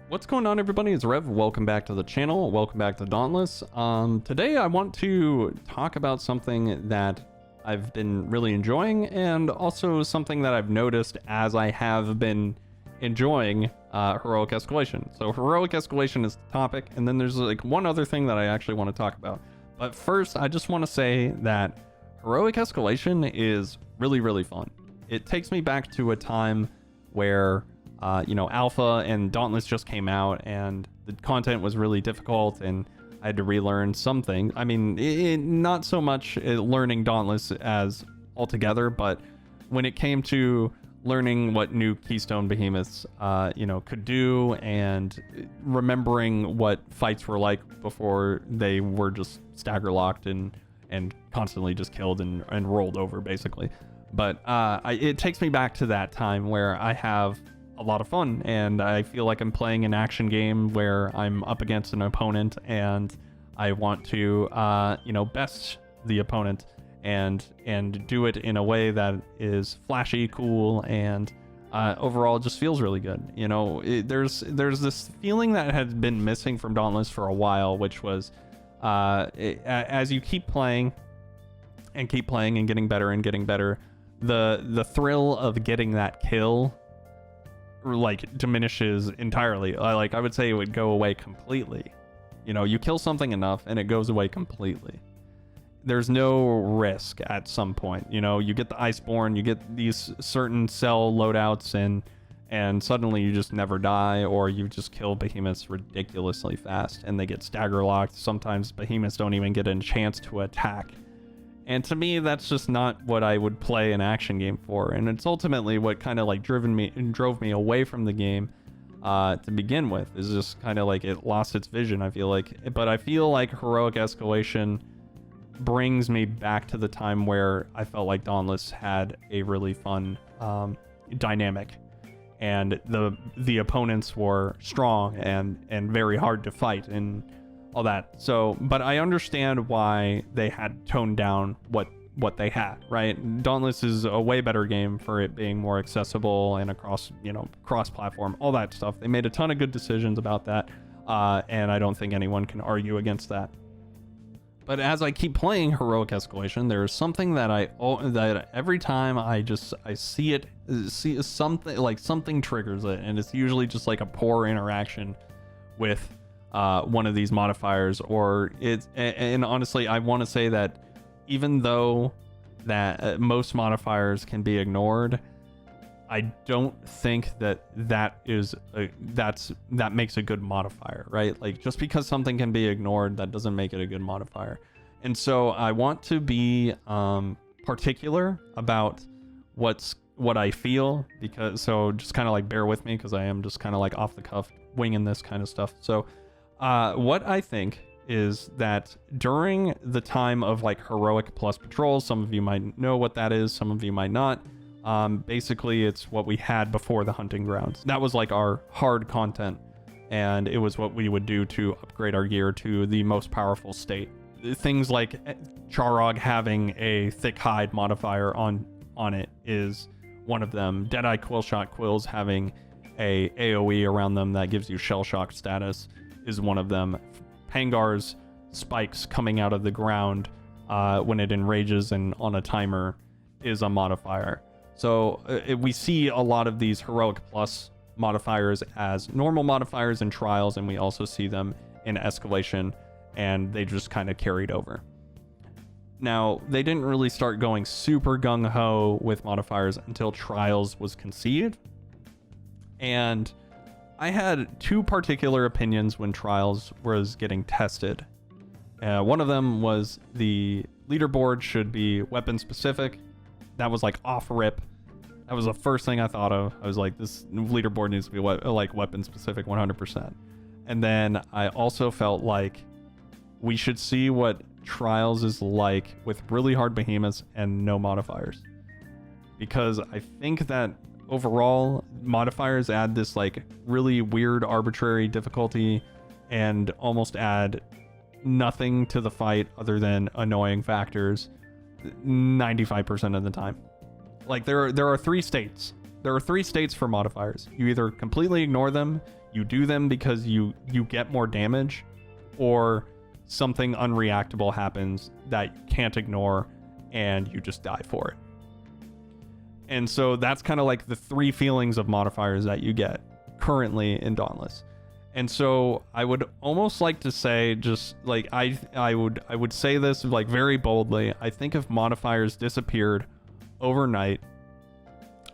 What's going on, everybody? It's Rev. Welcome back to the channel. Welcome back to Dauntless. Today I want to talk about something that I've been really enjoying, and also something that I've noticed as I have been enjoying Heroic Escalation. So Heroic Escalation is the topic, and then there's like one other thing that I actually want to talk about. But first, I just want to say that Heroic Escalation is really, really fun. It takes me back to a time where Alpha and Dauntless just came out, and the content was really difficult, and I had to relearn something. I mean, not so much learning Dauntless as altogether, but when it came to learning what new Keystone Behemoths, could do, and remembering what fights were like before they were just stagger locked and constantly just killed and rolled over, basically. But it takes me back to that time where I have a lot of fun, and I feel like I'm playing an action game where I'm up against an opponent, and I want to best the opponent and do it in a way that is flashy, cool, and overall just feels really good. There's this feeling that had been missing from Dauntless for a while, which was as you keep playing and getting better, the thrill of getting that kill like diminishes entirely. I would say it would go away completely. You kill something enough and it goes away completely. There's no risk at some point. You get the Iceborne, you get these certain cell loadouts, and suddenly you just never die, or you just kill behemoths ridiculously fast and they get stagger locked. Sometimes behemoths don't even get a chance to attack. And to me, that's just not what I would play an action game for. And it's ultimately what kind of like drove me away from the game to begin with. Is just kind of like it lost its vision, I feel like. But I feel like Heroic Escalation brings me back to the time where I felt like Dauntless had a really fun dynamic. And the opponents were strong and very hard to fight and all that. So, but I understand why they had toned down what they had, right? Dauntless is a way better game for it being more accessible and across, cross-platform, all that stuff. They made a ton of good decisions about that, and I don't think anyone can argue against that. But as I keep playing Heroic Escalation, there's something that every time I see something, like something triggers it, and it's usually just like a poor interaction with one of these modifiers, or and honestly, I want to say that even though that most modifiers can be ignored, I don't think that makes a good modifier, right? Like, just because something can be ignored, that doesn't make it a good modifier. And so I want to be particular about what I feel, so just kind of like bear with me, because I am just kind of like off the cuff winging this kind of stuff. So what I think is that during the time of like Heroic plus patrols, some of you might know what that is, some of you might not. Basically, it's what we had before the hunting grounds. That was like our hard content, and it was what we would do to upgrade our gear to the most powerful state. Things like Charog having a thick hide modifier on it is one of them. Deadeye Quillshot Quills having a AoE around them that gives you shell shock status is one of them. Pangar's spikes coming out of the ground when it enrages and on a timer is a modifier. So we see a lot of these Heroic Plus modifiers as normal modifiers in Trials, and we also see them in Escalation, and they just kind of carried over. Now, they didn't really start going super gung-ho with modifiers until Trials was conceived, and I had two particular opinions when Trials was getting tested. One of them was the leaderboard should be weapon specific. That was like off rip. That was the first thing I thought of. I was like, this leaderboard needs to be like weapon specific 100%. And then I also felt like we should see what Trials is like with really hard behemoths and no modifiers. Because I think that overall, modifiers add this like really weird arbitrary difficulty and almost add nothing to the fight other than annoying factors 95% of the time. Like there are three states. There are three states for modifiers. You either completely ignore them, you do them because you get more damage, or something unreactable happens that you can't ignore and you just die for it. And so that's kind of like the three feelings of modifiers that you get currently in Dauntless. And so I would almost like to say, just like I would say this like very boldly, I think if modifiers disappeared overnight,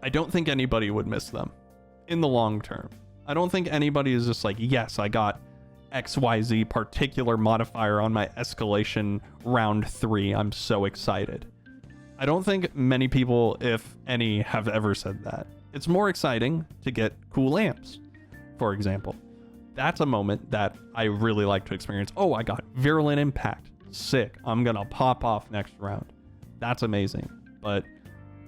I don't think anybody would miss them in the long term. I don't think anybody is just like, yes, I got XYZ particular modifier on my escalation round 3. I'm so excited. I don't think many people, if any, have ever said that. It's more exciting to get cool amps, for example. That's a moment that I really like to experience. Oh, I got Virulent Impact. Sick. I'm going to pop off next round. That's amazing. But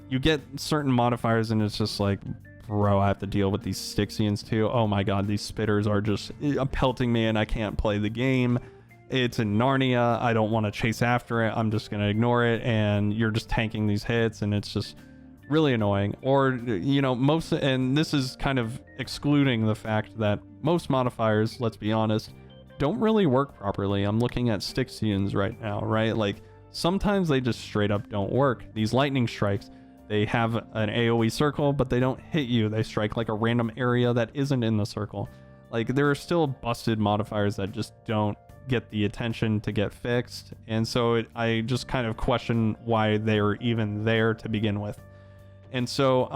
you get certain modifiers and it's just like, bro, I have to deal with these Styxians too. Oh my god, these spitters are just pelting me and I can't play the game. It's in Narnia. I don't want to chase after it. I'm just going to ignore it, and you're just tanking these hits, and it's just really annoying. Or, you know, and this is kind of excluding the fact that most modifiers, let's be honest, don't really work properly. I'm looking at Styxians right now, right? Like, sometimes they just straight up don't work. These lightning strikes, they have an AoE circle, but they don't hit you. They strike like a random area that isn't in the circle. Like, there are still busted modifiers that just don't get the attention to get fixed. And so I just kind of question why they're even there to begin with. And so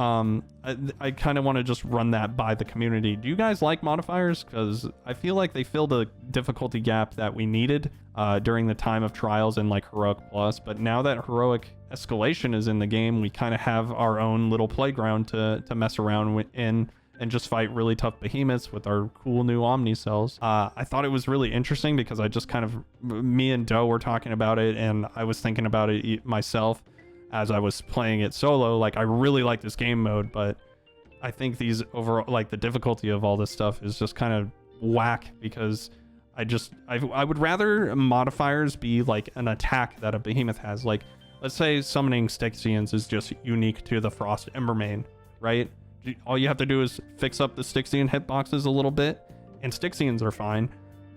I kind of want to just run that by the community. Do you guys like modifiers? Because I feel like they filled a difficulty gap that we needed during the time of trials in like Heroic Plus. But now that Heroic Escalation is in the game, we kind of have our own little playground to mess around in and just fight really tough behemoths with our cool new Omni cells. I thought it was really interesting because I just kind of, me and Doe were talking about it, and I was thinking about it myself as I was playing it solo. Like, I really like this game mode, but I think these overall, like, the difficulty of all this stuff is just kind of whack, because I would rather modifiers be like an attack that a behemoth has. Like, let's say summoning Styxians is just unique to the Frost Embermane, right? All you have to do is fix up the Styxian hitboxes a little bit, and Styxians are fine.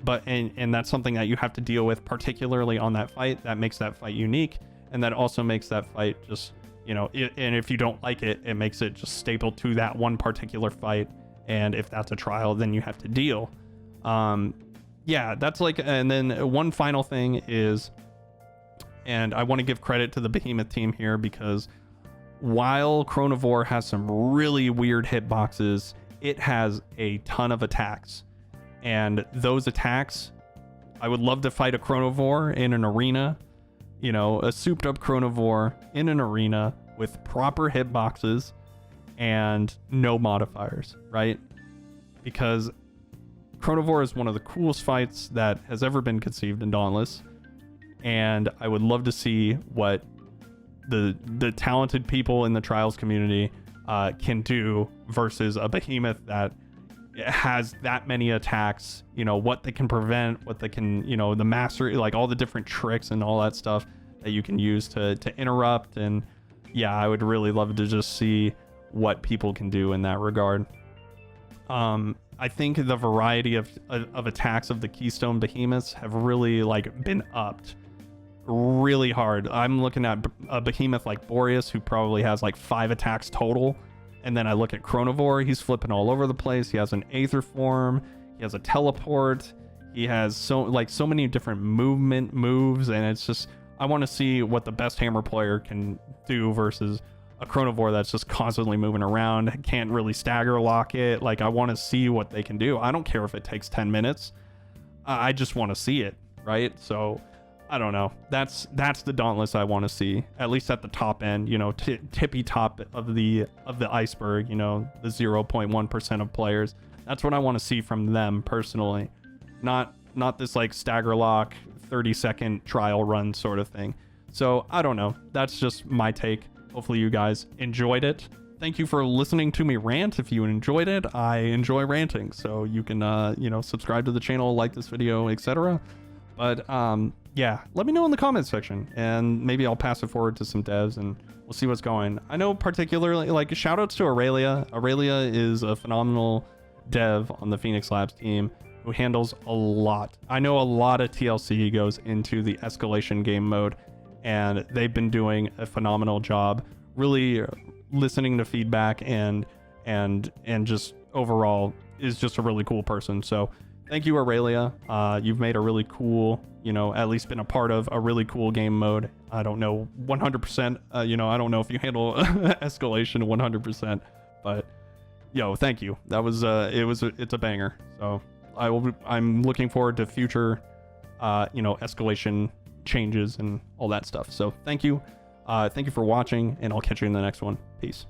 But and that's something that you have to deal with, particularly on that fight. That makes that fight unique, and that also makes that fight just, you know, and if you don't like it, it makes it just stapled to that one particular fight. And if that's a trial, then you have to deal. Yeah, that's like, and then one final thing is, and I want to give credit to the Behemoth team here, because while Chronivore has some really weird hitboxes, it has a ton of attacks. And those attacks, I would love to fight a Chronivore in an arena, you know, a souped up Chronivore in an arena with proper hitboxes and no modifiers, right? Because Chronivore is one of the coolest fights that has ever been conceived in Dauntless. And I would love to see what the talented people in the Trials community can do versus a behemoth that has that many attacks, you know, what they can prevent, what they can, you know, the mastery, like all the different tricks and all that stuff that you can use to interrupt. And yeah, I would really love to just see what people can do in that regard. I think the variety of attacks of the Keystone behemoths have really like been upped really hard. I'm looking at a behemoth like Boreas, who probably has like 5 attacks total, and then I look at Chronivore, he's flipping all over the place. He has an Aether form, he has a teleport, he has so many different movement moves, and it's just, I want to see what the best hammer player can do versus a Chronivore that's just constantly moving around, can't really stagger lock it. Like, I want to see what they can do. I don't care if it takes 10 minutes. I just want to see it, right? So I don't know. That's the Dauntless I want to see, at least at the top end, you know, tippy top of the iceberg, you know, the 0.1% of players. That's what I want to see from them personally, not this like stagger lock 30-second trial run sort of thing. So I don't know. That's just my take. Hopefully you guys enjoyed it. Thank you for listening to me rant. If you enjoyed it, I enjoy ranting, so you can you know, subscribe to the channel, like this video, etc. But yeah, let me know in the comments section, and maybe I'll pass it forward to some devs and we'll see what's going. I know particularly, like, shout outs to Aurelia. Aurelia is a phenomenal dev on the Phoenix Labs team who handles a lot. I know a lot of TLC goes into the escalation game mode, and they've been doing a phenomenal job really listening to feedback and just overall is just a really cool person. So thank you, Aurelia. You've made a really cool, at least been a part of a really cool game mode. I don't know 100%, I don't know if you handle escalation 100%, but thank you. That was it's a banger. So I'm looking forward to future escalation changes and all that stuff. So thank you for watching, and I'll catch you in the next one. Peace.